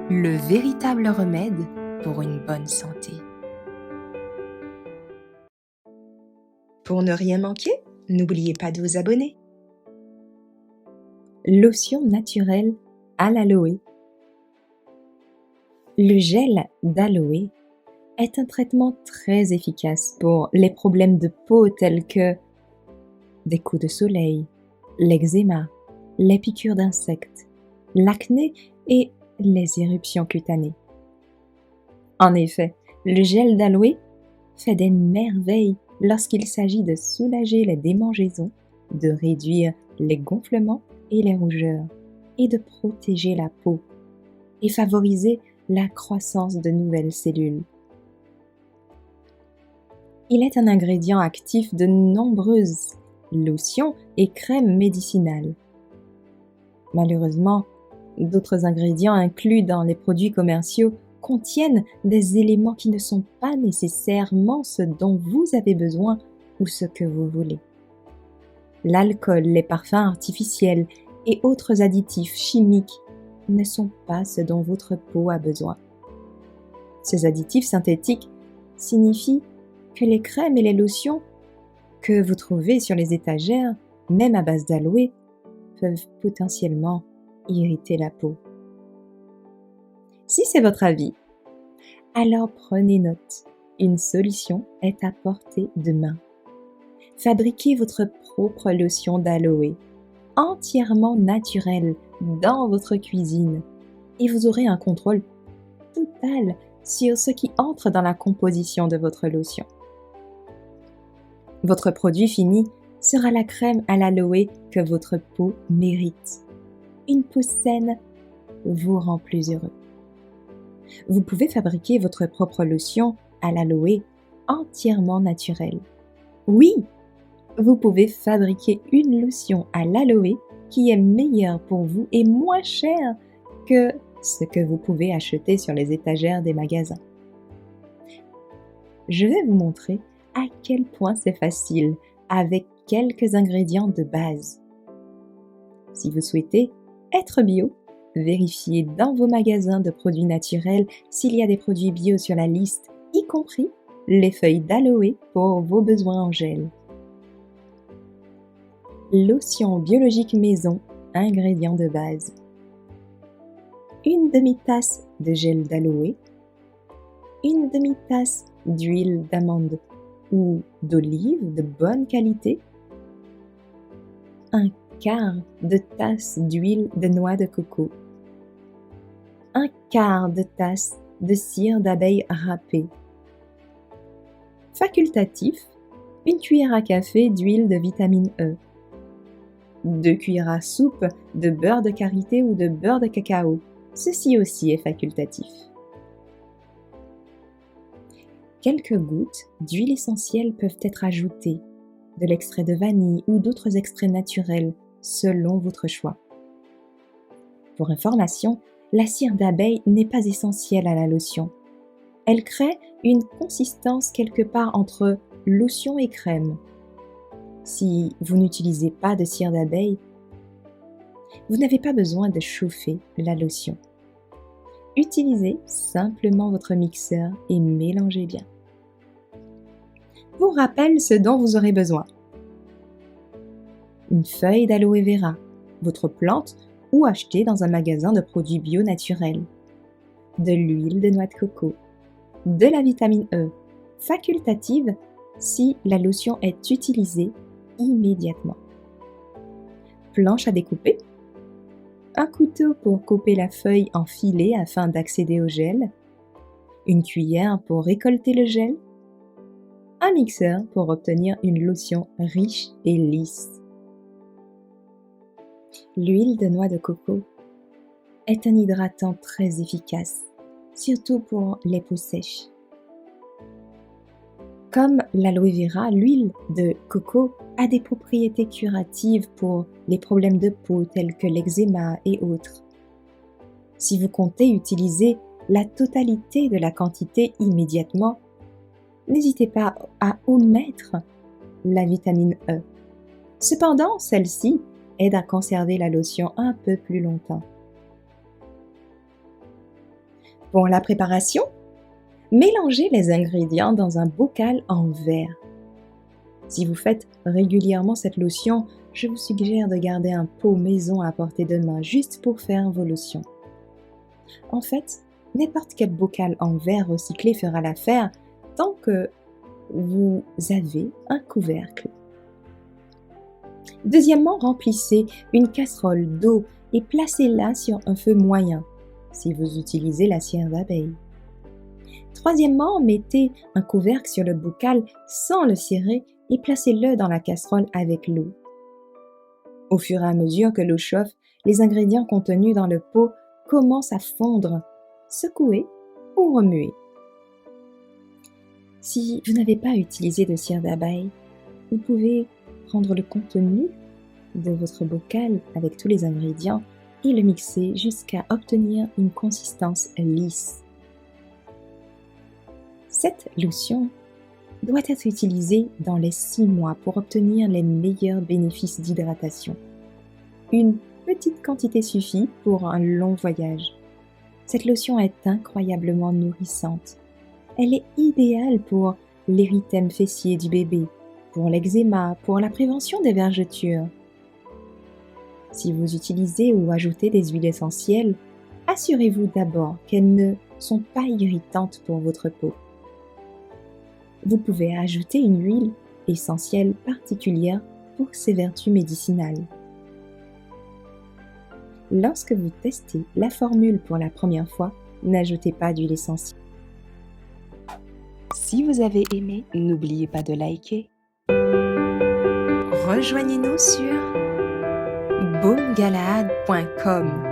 le véritable remède pour une bonne santé. Pour ne rien manquer, n'oubliez pas de vous abonner. Lotion naturelle à l'aloe. Le gel d'aloe est un traitement très efficace pour les problèmes de peau tels que des coups de soleil, l'eczéma, les piqûres d'insectes, l'acné et les éruptions cutanées. En effet, le gel d'aloe fait des merveilles lorsqu'il s'agit de soulager les démangeaisons, de réduire les gonflements et les rougeurs, et de protéger la peau et favoriser la croissance de nouvelles cellules. Il est un ingrédient actif de nombreuses lotions et crèmes médicinales. Malheureusement, d'autres ingrédients inclus dans les produits commerciaux contiennent des éléments qui ne sont pas nécessairement ce dont vous avez besoin ou ce que vous voulez. L'alcool, les parfums artificiels et autres additifs chimiques ne sont pas ce dont votre peau a besoin. Ces additifs synthétiques signifient que les crèmes et les lotions que vous trouvez sur les étagères, même à base d'aloe, peuvent potentiellement irriter la peau. Si c'est votre avis, alors prenez note. Une solution est à portée de main. Fabriquez votre propre lotion d'aloe, entièrement naturelle, dans votre cuisine, et vous aurez un contrôle total sur ce qui entre dans la composition de votre lotion. Votre produit fini sera la crème à l'aloe que votre peau mérite. Une peau saine vous rend plus heureux. Vous pouvez fabriquer votre propre lotion à l'aloe entièrement naturelle. Oui, vous pouvez fabriquer une lotion à l'aloe qui est meilleure pour vous et moins chère que ce que vous pouvez acheter sur les étagères des magasins. Je vais vous montrer à quel point c'est facile avec quelques ingrédients de base. Si vous souhaitez être bio, vérifiez dans vos magasins de produits naturels s'il y a des produits bio sur la liste, y compris les feuilles d'aloe pour vos besoins en gel. Lotion biologique maison, ingrédients de base. Une demi-tasse de gel d'aloe, une demi-tasse d'huile d'amande ou d'olive de bonne qualité, un quart de tasse d'huile de noix de coco, un quart de tasse de cire d'abeille râpée. Facultatif, une cuillère à café d'huile de vitamine E, 2 cuillères à soupe de beurre de karité ou de beurre de cacao. Ceci aussi est facultatif. Quelques gouttes d'huile essentielle peuvent être ajoutées, de l'extrait de vanille ou d'autres extraits naturels, selon votre choix. Pour information, la cire d'abeille n'est pas essentielle à la lotion. Elle crée une consistance quelque part entre lotion et crème. Si vous n'utilisez pas de cire d'abeille, vous n'avez pas besoin de chauffer la lotion. Utilisez simplement votre mixeur et mélangez bien. Pour rappel, ce dont vous aurez besoin. Une feuille d'aloe vera, votre plante ou achetée dans un magasin de produits bio naturels. De l'huile de noix de coco. De la vitamine E, facultative si la lotion est utilisée immédiatement. Planche à découper. Un couteau pour couper la feuille en filets afin d'accéder au gel. Une cuillère pour récolter le gel. Un mixeur pour obtenir une lotion riche et lisse. L'huile de noix de coco est un hydratant très efficace, surtout pour les peaux sèches. Comme l'aloe vera, l'huile de coco a des propriétés curatives pour les problèmes de peau tels que l'eczéma et autres. Si vous comptez utiliser la totalité de la quantité immédiatement, n'hésitez pas à omettre la vitamine E. Cependant, celle-ci aide à conserver la lotion un peu plus longtemps. Pour la préparation, mélangez les ingrédients dans un bocal en verre. Si vous faites régulièrement cette lotion, je vous suggère de garder un pot maison à portée de main juste pour faire vos lotions. En fait, n'importe quel bocal en verre recyclé fera l'affaire tant que vous avez un couvercle. Deuxièmement, remplissez une casserole d'eau et placez-la sur un feu moyen, si vous utilisez la cire d'abeille. Troisièmement, mettez un couvercle sur le bocal sans le cirer et placez-le dans la casserole avec l'eau. Au fur et à mesure que l'eau chauffe, les ingrédients contenus dans le pot commencent à fondre. Secouez ou remuez. Si vous n'avez pas utilisé de cire d'abeille, vous pouvez prendre le contenu de votre bocal avec tous les ingrédients et le mixer jusqu'à obtenir une consistance lisse. Cette lotion doit être utilisée dans les 6 mois pour obtenir les meilleurs bénéfices d'hydratation. Une petite quantité suffit pour un long voyage. Cette lotion est incroyablement nourrissante. Elle est idéale pour l'érythème fessier du bébé, pour l'eczéma, pour la prévention des vergetures. Si vous utilisez ou ajoutez des huiles essentielles, assurez-vous d'abord qu'elles ne sont pas irritantes pour votre peau. Vous pouvez ajouter une huile essentielle particulière pour ses vertus médicinales. Lorsque vous testez la formule pour la première fois, n'ajoutez pas d'huile essentielle. Si vous avez aimé, n'oubliez pas de liker. Rejoignez-nous sur boomgalaad.com.